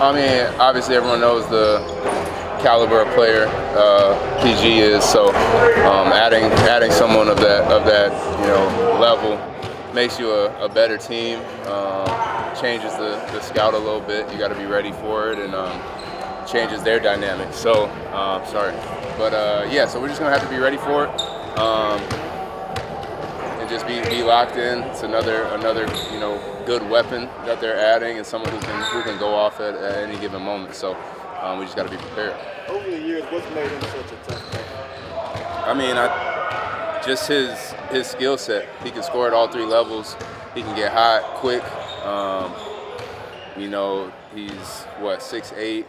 I mean, obviously everyone knows the caliber of player PG is. So adding someone of that level makes you a better team. Changes the scout a little bit. You got to be ready for it, and changes their dynamic. So so we're just gonna have to be ready for it. And just be locked in. It's another good weapon that they're adding, and someone who can go off at any given moment. So we just got to be prepared. Over the years, what's made him such a tough player? I mean, just his skill set. He can score at all three levels. He can get hot quick. He's 6'8".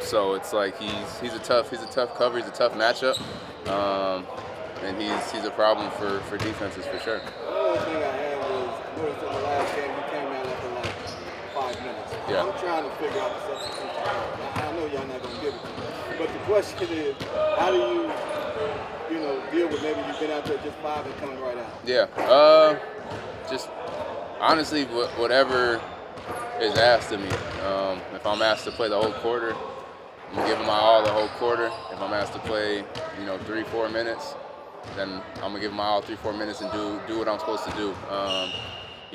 So it's like he's a tough cover. He's a tough matchup. And he's a problem for defenses for sure. Another thing I had was, I noticed in the last game he came out after like 5 minutes. Yeah. I'm trying to figure out the substitution. I know y'all not gonna give it to me, but the question is, how do you deal with maybe you've been out there just 5 and coming right out? Yeah. Just honestly, whatever is asked of me. If I'm asked to play the whole quarter, I'm gonna give them my all the whole quarter. If I'm asked to play, 3-4 minutes, then I'm gonna give them my all 3-4 minutes and do what I'm supposed to do.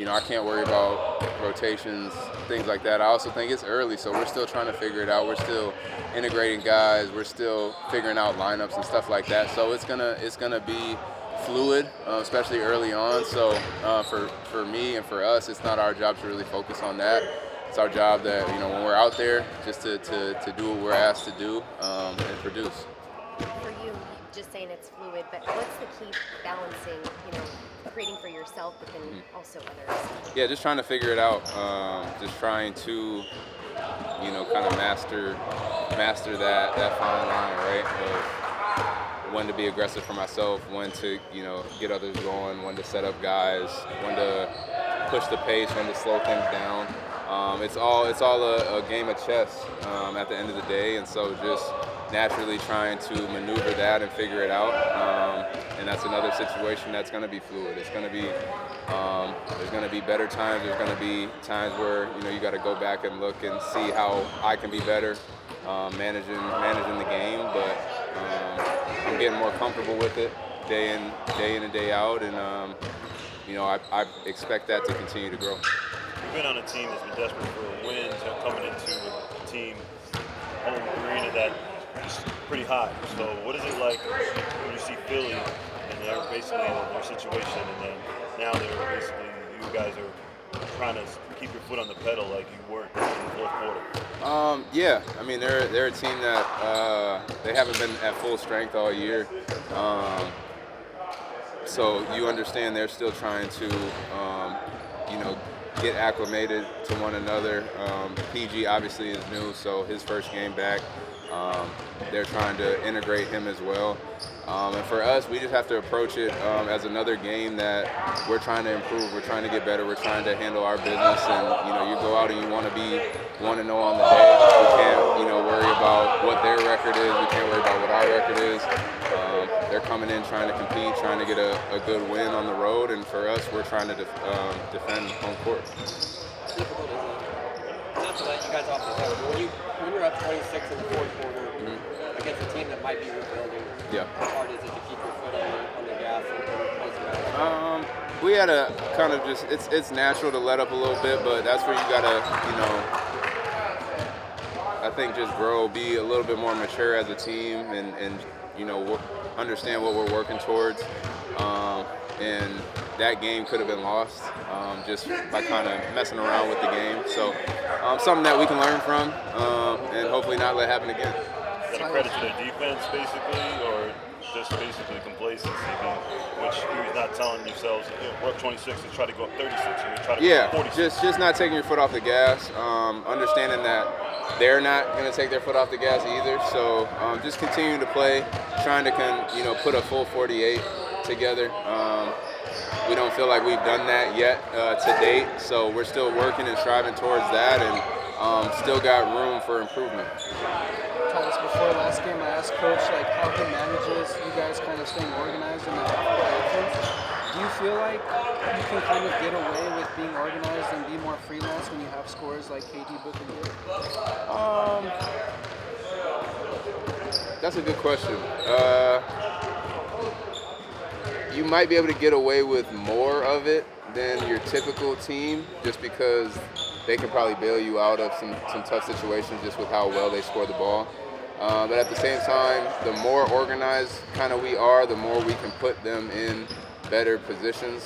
I can't worry about rotations, things like that. I also think it's early, so we're still trying to figure it out. We're still integrating guys. We're still figuring out lineups and stuff like that. So it's gonna be fluid, especially early on. So for me and for us, it's not our job to really focus on that. It's our job that when we're out there, just to do what we're asked to do and produce. For you, just saying it's fluid, but what's the key balancing, creating for yourself, but then also others? Yeah, just trying to figure it out. Just trying to, kind of master that fine line, right? Of when to be aggressive for myself, when to, get others going, when to set up guys, when to push the pace, when to slow things down. It's all a game of chess at the end of the day, and so just naturally trying to maneuver that and figure it out. And that's another situation that's going to be fluid. It's going to be there's going to be better times. There's going to be times where you got to go back and look and see how I can be better managing the game. But I'm getting more comfortable with it day in and day out, and I expect that to continue to grow. You've been on a team that's been desperate for a win, coming into a team home arena that's pretty hot. So what is it like when you see Philly and they're basically in their situation, and then now they're basically, you guys are trying to keep your foot on the pedal like you weren't in the fourth quarter? Yeah, I mean they're a team that they haven't been at full strength all year. So you understand they're still trying to get acclimated to one another. PG obviously is new, so his first game back. They're trying to integrate him as well. And for us, we just have to approach it as another game that we're trying to improve. We're trying to get better. We're trying to handle our business. And, you go out and you want to be 1-0 on the day. We can't, worry about what their record is. We can't worry about what our record is. They're coming in trying to compete, trying to get a good win on the road. And for us, we're trying to defend home court. Not to let you guys off the hook, but when you're up 26 in the fourth quarter against a team that might be rebuilding, how hard is it to keep your foot on the gas and close it out? We had to kind of just, it's natural to let up a little bit, but that's where you got to, I think just grow, be a little bit more mature as a team and understand what we're working towards. And that game could have been lost just by kind of messing around with the game. So something that we can learn from and hopefully not let happen again. Is that a credit to their defense, basically, or just basically complacency, which you're not telling yourselves, we're up 26, let's try to go up 36, and we try to go up 46? just not taking your foot off the gas, understanding that they're not going to take their foot off the gas either. So just continuing to play, trying to put a full 48 together. We don't feel like we've done that yet to date, so we're still working and striving towards that, and still got room for improvement. Tyus, before last game, I asked Coach how he manages you guys kind of staying organized in the offense. Do you feel like you can kind of get away with being organized and be more freelance when you have scorers like KD, Book, and Hill? That's a good question. You might be able to get away with more of it than your typical team, just because they can probably bail you out of some tough situations just with how well they score the ball. But at the same time, the more organized kind of we are, the more we can put them in better positions,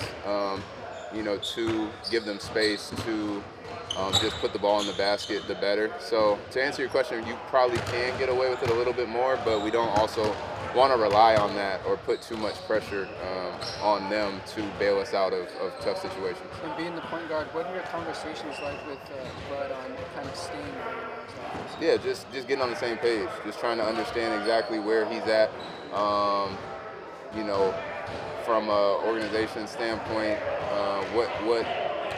to give them space to just put the ball in the basket, the better. So to answer your question, you probably can get away with it a little bit more, but we don't also want to rely on that or put too much pressure on them to bail us out of tough situations. And being the point guard, what are your conversations like with Bud on kind of staying organized? Yeah, just getting on the same page, just trying to understand exactly where he's at, from an organization standpoint, what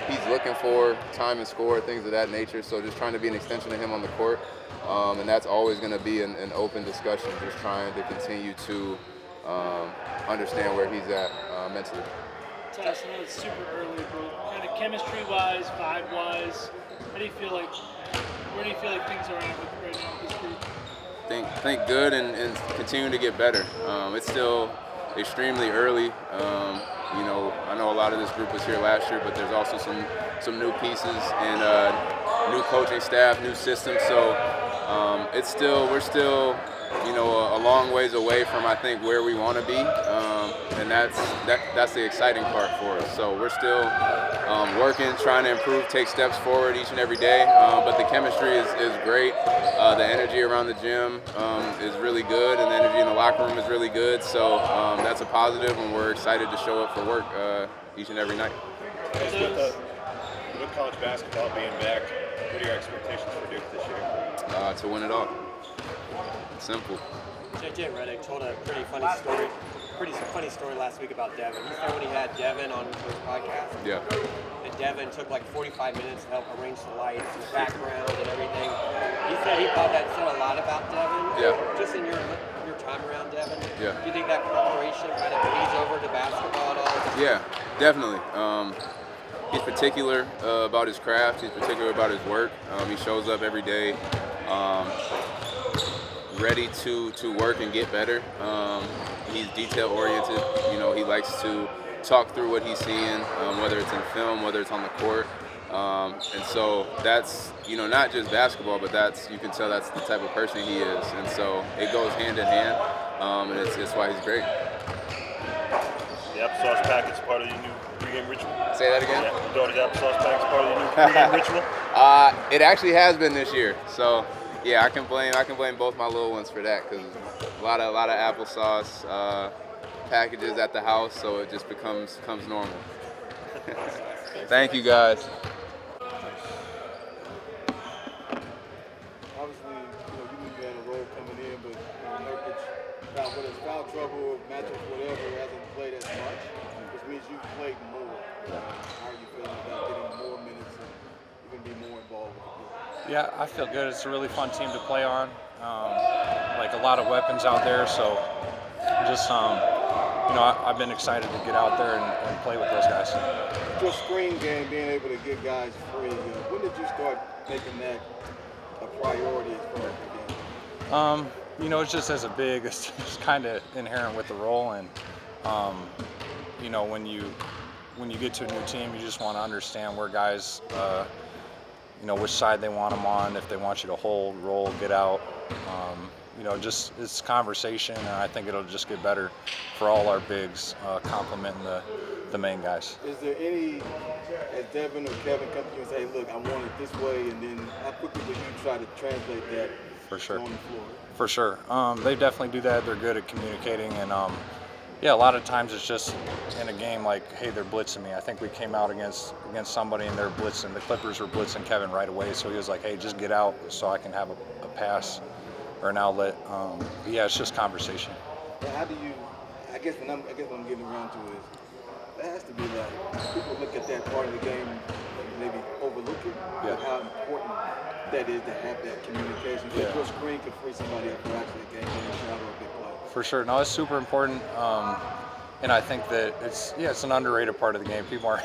he's looking for, time and score, things of that nature. So just trying to be an extension of him on the court. And that's always going to be an open discussion, just trying to continue to understand where he's at mentally. Tyus, I know it's super early, but kind of chemistry-wise, vibe-wise, where do you feel like things are at right now with this group? Think good and continue to get better. It's still extremely early. I know a lot of this group was here last year, but there's also some new pieces and new coaching staff, new systems. So we're still a long ways away from, I think, where we want to be, and that's the exciting part for us. So we're still working, trying to improve, take steps forward each and every day. But the chemistry is great. The energy around the gym is really good, and the energy in the locker room is really good. So that's a positive, and we're excited to show up for work each and every night. With college basketball being back, what are your expectations for Duke this year? To win it all. Simple. JJ Redick told a pretty funny story last week about Devin. He said when he had Devin on his podcast, Yeah. and Devin took like 45 minutes to help arrange the lights and the background and everything. He said he thought that said a lot about Devin. Yeah. Just in your time around Devin. Yeah. Do you think that preparation kind of bleeds over to basketball at all? Yeah, definitely. He's particular about his craft. He's particular about his work. He shows up every day ready to work and get better. He's detail oriented. He likes to talk through what he's seeing, whether it's in film, whether it's on the court. And so that's, not just basketball, but you can tell that's the type of person he is. And so it goes hand in hand, and it's why he's great. The applesauce package part of your new pregame ritual? Say that again? Yeah, your daughter's applesauce package part of your new pregame ritual? It actually has been this year. So yeah, I can blame both my little ones for that, because a lot of applesauce packages at the house, so it just becomes normal. Thank you guys. Obviously, you had a role coming in, but Nurkic, whether it's foul trouble, matchups, whatever, hasn't played as much, which means you've played more. How are you feeling about getting more minutes and even be more involved with the group? Yeah, I feel good. It's a really fun team to play on. Like a lot of weapons out there, so just I've been excited to get out there and play with those guys. Your screen game, being able to get guys free, when did you start making that a priority as far as the game? It's just as a big, it's kind of inherent with the role, and when you get to a new team, you just want to understand where guys, which side they want them on, if they want you to hold, roll, get out. Just it's conversation, and I think it'll just get better for all our bigs, complementing the main guys. Is there any, as Devin or Kevin come to you and say, look, I want it this way, and then how quickly do you try to translate that For sure. on the floor? For sure. They definitely do that. They're good at communicating, and a lot of times it's just in a game like, hey, they're blitzing me. I think we came out against somebody and they're blitzing. The Clippers were blitzing Kevin right away, so he was like, hey, just get out so I can have a pass or an outlet. It's just conversation. But how do you, I guess what I'm getting around to is, there has to be like, people look at that part of the game and maybe overlook it, but how important that is to have that communication. So your screen can free somebody up for actually a game-winning shot or a big play. For sure. No, it's super important. and I think that it's an underrated part of the game. People aren't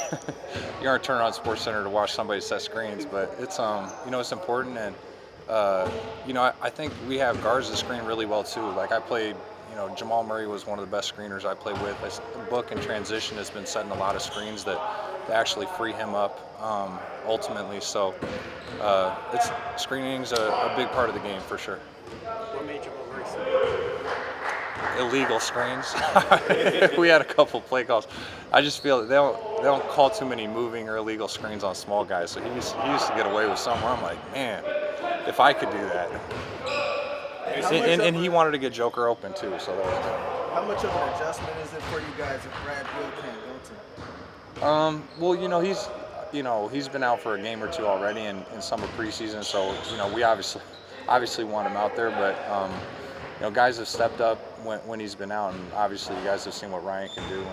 you aren't turning on SportsCenter to watch somebody set screens, but it's it's important, and I think we have guards that screen really well too. Like I played, Jamal Murray was one of the best screeners I played with. Book in transition has been setting a lot of screens that actually free him up ultimately. So screening's a big part of the game for sure. What made Jamal Murray so good? Illegal screens. We had a couple play calls. I just feel that they don't call too many moving or illegal screens on small guys. So he used to get away with some where I'm like, man, if I could do that. And he wanted to get Joker open too. So that was good. How much of an adjustment is it for you guys if Brad Beal can't go to? Well, he's been out for a game or two already in summer preseason. So we obviously want him out there, but guys have stepped up when he's been out, and obviously you guys have seen what Ryan can do.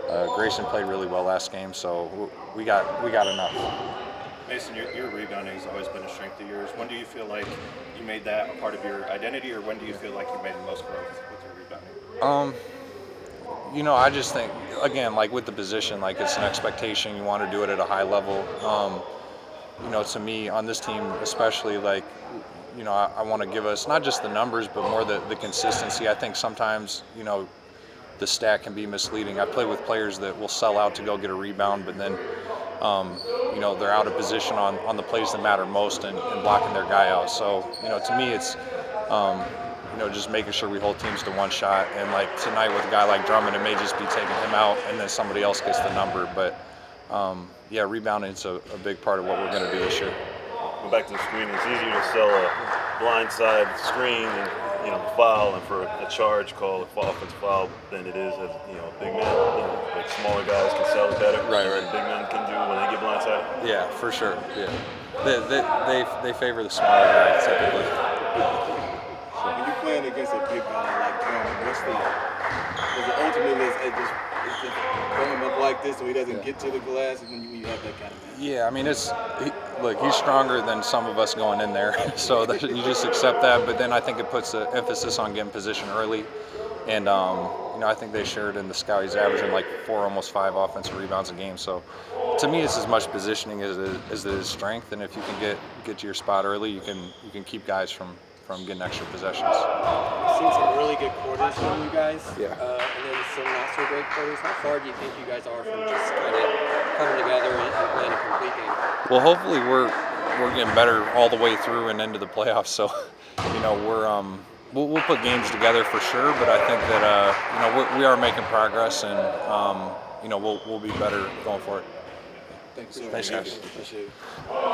And Grayson played really well last game, so we got enough. Mason, your rebounding has always been a strength of yours. When do you feel like you made that a part of your identity, or when do you feel like you made the most growth with your rebounding? I just think, again, like with the position, like it's an expectation. You want to do it at a high level. To me, on this team especially, like, I want to give us not just the numbers, but more the consistency. I think sometimes, the stat can be misleading. I play with players that will sell out to go get a rebound, but then, they're out of position on the plays that matter most and blocking their guy out. So, to me, it's, just making sure we hold teams to one shot. And like tonight with a guy like Drummond, it may just be taking him out and then somebody else gets the number. But, rebounding is a big part of what we're going to do this year. Go back to the screen. It's easier to sell a blindside screen and foul, and for a charge call, a offensive foul, than it is as big men. Like smaller guys can sell it better. Right. Than big men can do when they get blindsided. Yeah, for sure. Yeah, they favor the smaller guy typically. When you're playing against a big guy like Drummond, ultimately it's just going up like this so he doesn't get to the glass, and then you have that kind of thing. Yeah, I mean, he's stronger than some of us going in there, so you just accept that. But then I think it puts the emphasis on getting position early, and I think they shared in the scout. He's averaging like 4, almost 5 offensive rebounds a game. So to me, it's as much positioning as it is strength. And if you can get to your spot early, you can keep guys from getting extra possessions. I've seen some really good quarters from you guys, Yeah. and then some not so great quarters. How far do you think you guys are from just kind of coming together and playing a complete game? Well, hopefully we're getting better all the way through and into the playoffs. So, we'll put games together for sure. But I think that we are making progress, and we'll be better going forward. Thanks, Thanks, guys. Appreciate it.